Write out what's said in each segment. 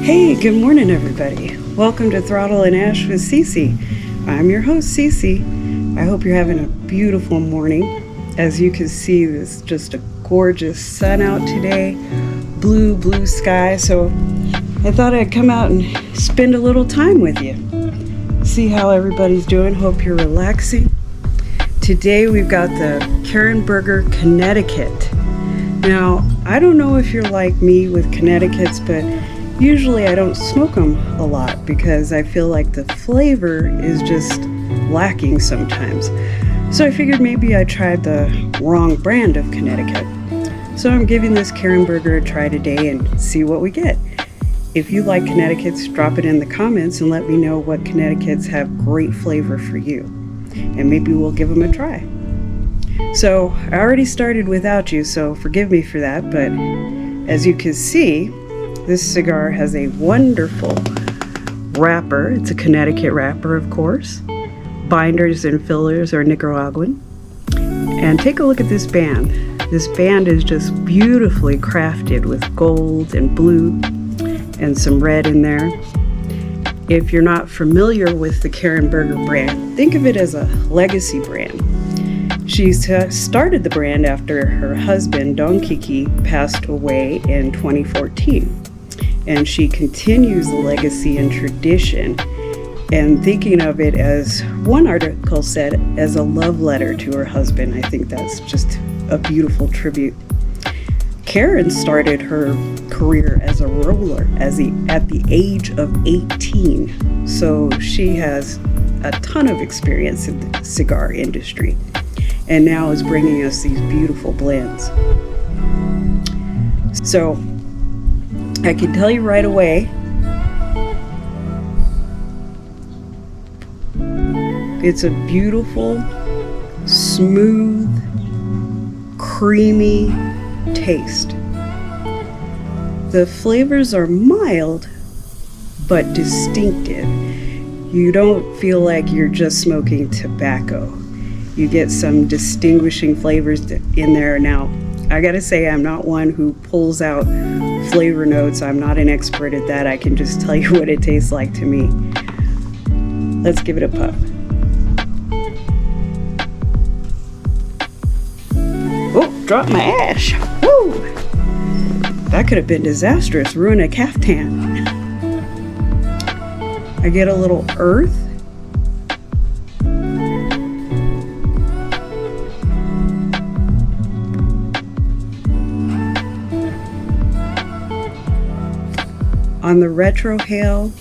Hey, good morning, everybody. Welcome to Throttle and Ash with Cece. I'm your host, Cece. I hope you're having a beautiful morning. As you can see, there's just a gorgeous sun out today, blue sky. So I thought I'd come out and spend a little time with you. See how everybody's doing. Hope you're relaxing. Today we've got the Berger, Connecticut. Now, I don't know if you're like me with Connecticut's, but usually I don't smoke them a lot because I feel like the flavor is just lacking sometimes. So I figured maybe I tried the wrong brand of Connecticut. So I'm giving this Berger a try today and see what we get. If you like Connecticut's, drop it in the comments and let me know what Connecticut's have great flavor for you. And maybe we'll give them a try. So I already started without you, so forgive me for that, but as you can see, this cigar has a wonderful wrapper. It's a Connecticut wrapper, of course. Binders and fillers are Nicaraguan. And take a look at this band. This band is just beautifully crafted with gold and blue and some red in there. If you're not familiar with the Berger brand, think of it as a legacy brand. She started the brand after her husband, Don Kiki, passed away in 2014. And she continues the legacy and tradition and thinking of it, as one article said, as a love letter to her husband. I think that's just a beautiful tribute. Karen started her career as a roller at the age of 18. So she has a ton of experience in the cigar industry and now is bringing us these beautiful blends. So I can tell you right away, it's a beautiful, smooth, creamy taste. The flavors are mild, but distinctive. You don't feel like you're just smoking tobacco. You get some distinguishing flavors in there. Now, I gotta say, I'm not one who pulls out flavor notes. I'm not an expert at that. I can just tell you what it tastes like to me. Let's give it a puff. Oh, dropped my ash. Woo! That could have been disastrous. Ruin a caftan. I get a little earth. On the retrohale,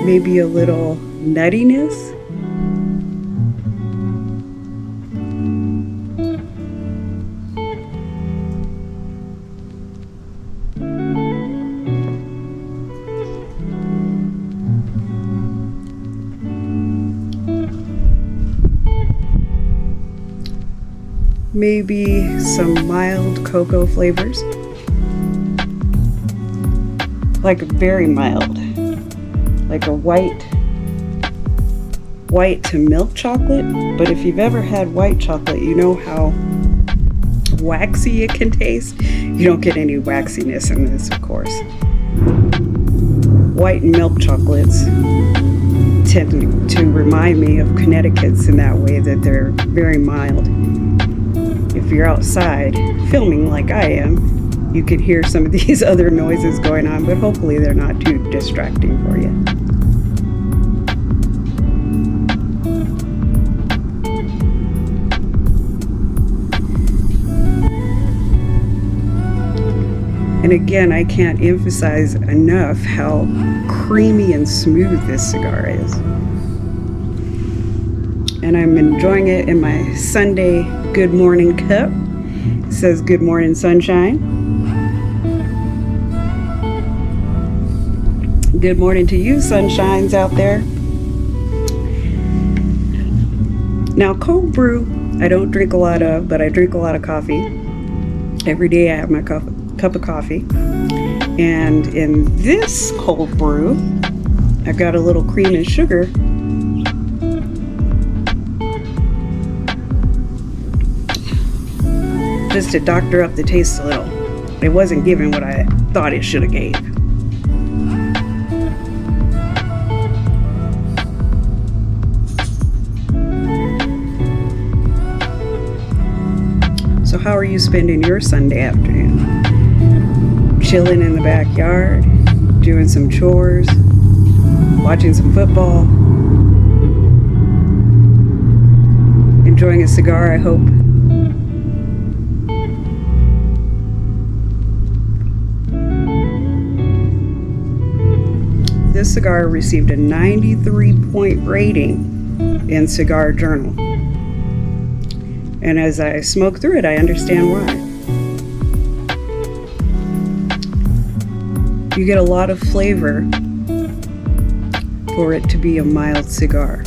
maybe a little nuttiness. Maybe some mild cocoa flavors. Like very mild, like a white to milk chocolate. But if you've ever had white chocolate, you know how waxy it can taste. You don't get any waxiness in this, of course. White and milk chocolates tend to remind me of Connecticut's in that way, that they're very mild. If you're outside filming like I am, you can hear some of these other noises going on, but hopefully they're not too distracting for you. And again, I can't emphasize enough how creamy and smooth this cigar is. And I'm enjoying it in my Sunday good morning cup. It says good morning sunshine. Good morning to you, sunshines out there. Now, cold brew, I don't drink a lot of, but I drink a lot of coffee. Every day I have my cup of coffee. And in this cold brew, I've got a little cream and sugar. Just to doctor up the taste a little. It wasn't giving what I thought it should have gave. So how are you spending your Sunday afternoon? Chilling in the backyard, doing some chores, watching some football, enjoying a cigar, I hope. This cigar received a 93-point rating in Cigar Journal. And as I smoke through it, I understand why. You get a lot of flavor for it to be a mild cigar.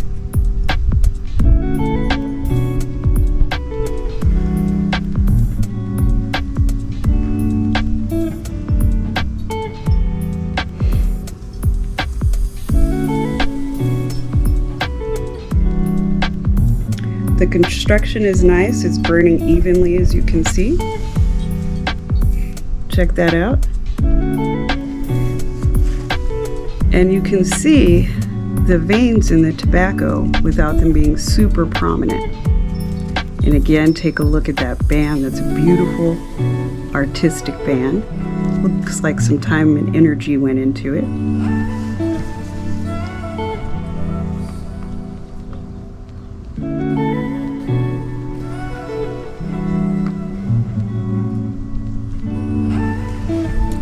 The construction is nice. It's burning evenly, as you can see. Check that out. And you can see the veins in the tobacco without them being super prominent. And again, take a look at that band. That's a beautiful artistic band. Looks like some time and energy went into it.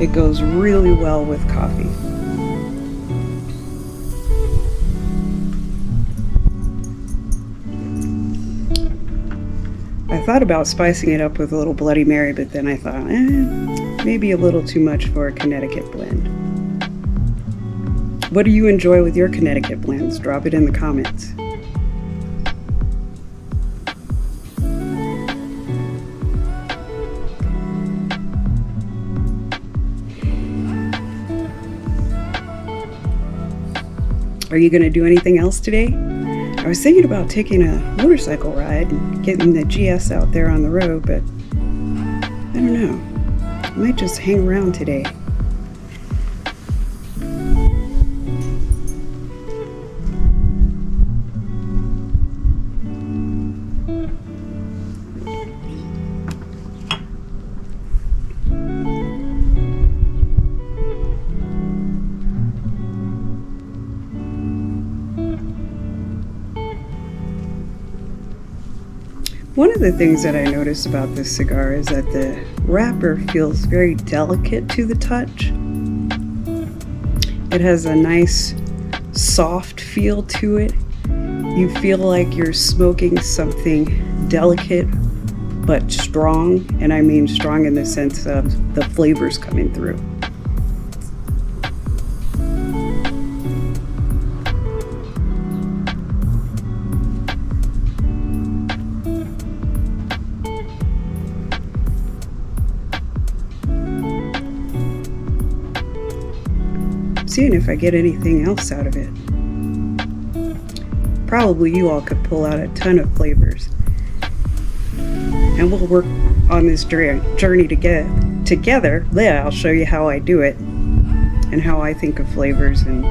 It goes really well with coffee. I thought about spicing it up with a little Bloody Mary, but then I thought, maybe a little too much for a Connecticut blend. What do you enjoy with your Connecticut blends? Drop it in the comments. Are you going to do anything else today? I was thinking about taking a motorcycle ride and getting the GS out there on the road, but I don't know. I might just hang around today. One of the things that I noticed about this cigar is that the wrapper feels very delicate to the touch. It has a nice soft feel to it. You feel like you're smoking something delicate but strong, and I mean strong in the sense of the flavors coming through. Seeing if I get anything else out of it. Probably you all could pull out a ton of flavors. And we'll work on this journey together. Yeah, I'll show you how I do it and how I think of flavors and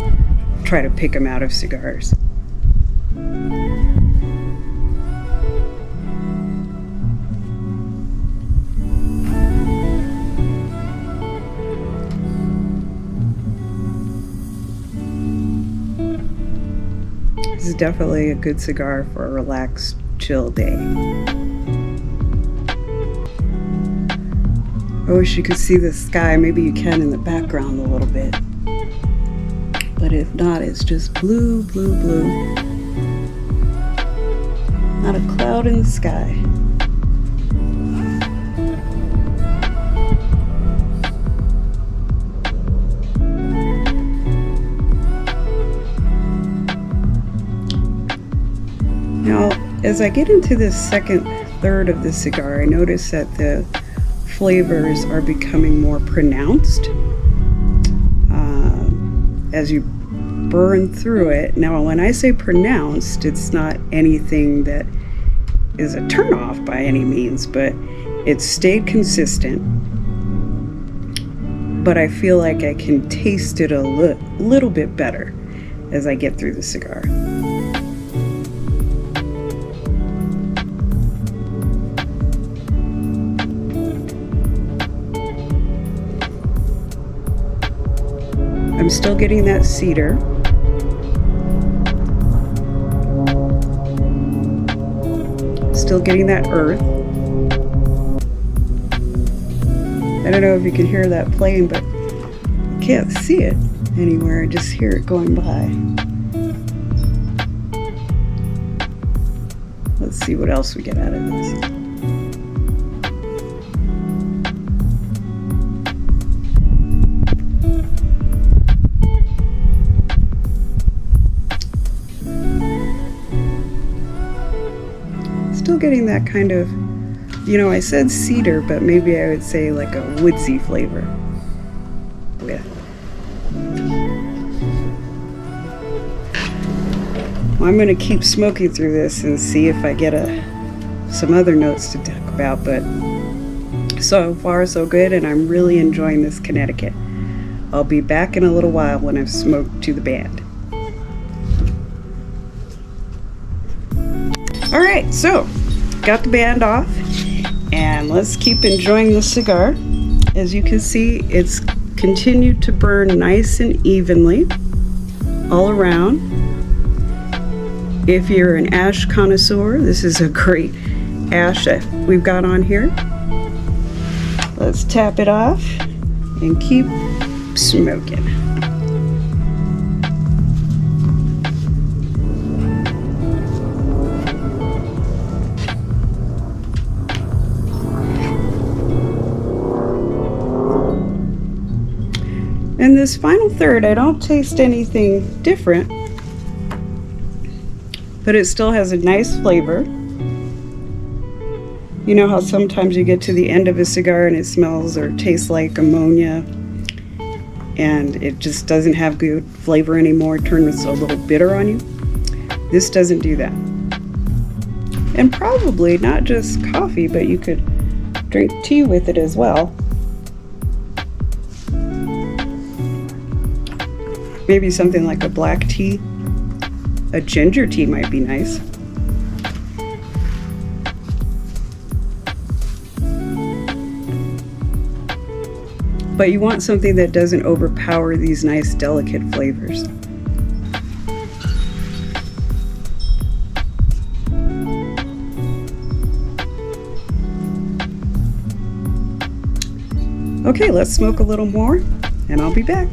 try to pick them out of cigars. This is definitely a good cigar for a relaxed, chill day. I wish you could see the sky. Maybe you can in the background a little bit. But if not, it's just blue, blue, blue. Not a cloud in the sky. Now, as I get into the second third of the cigar, I notice that the flavors are becoming more pronounced as you burn through it. Now, when I say pronounced, it's not anything that is a turnoff by any means, but it's stayed consistent. But I feel like I can taste it a little bit better as I get through the cigar. I'm still getting that cedar. Still getting that earth. I don't know if you can hear that playing, but I can't see it anywhere. I just hear it going by. Let's see what else we get out of this. Still getting that kind of, I said cedar, but maybe I would say like a woodsy flavor. Yeah. Well, I'm going to keep smoking through this and see if I get some other notes to talk about, but so far so good, and I'm really enjoying this Connecticut. I'll be back in a little while when I've smoked to the band. All right, so got the band off, and let's keep enjoying the cigar. As you can see, it's continued to burn nice and evenly all around. If you're an ash connoisseur, this is a great ash that we've got on here. Let's tap it off and keep smoking. In this final third, I don't taste anything different, but it still has a nice flavor. You know how sometimes you get to the end of a cigar and it smells or tastes like ammonia and it just doesn't have good flavor anymore, it turns a little bitter on you? This doesn't do that. And probably not just coffee, but you could drink tea with it as well. Maybe something like a black tea. A ginger tea might be nice. But you want something that doesn't overpower these nice, delicate flavors. Okay, let's smoke a little more, and I'll be back.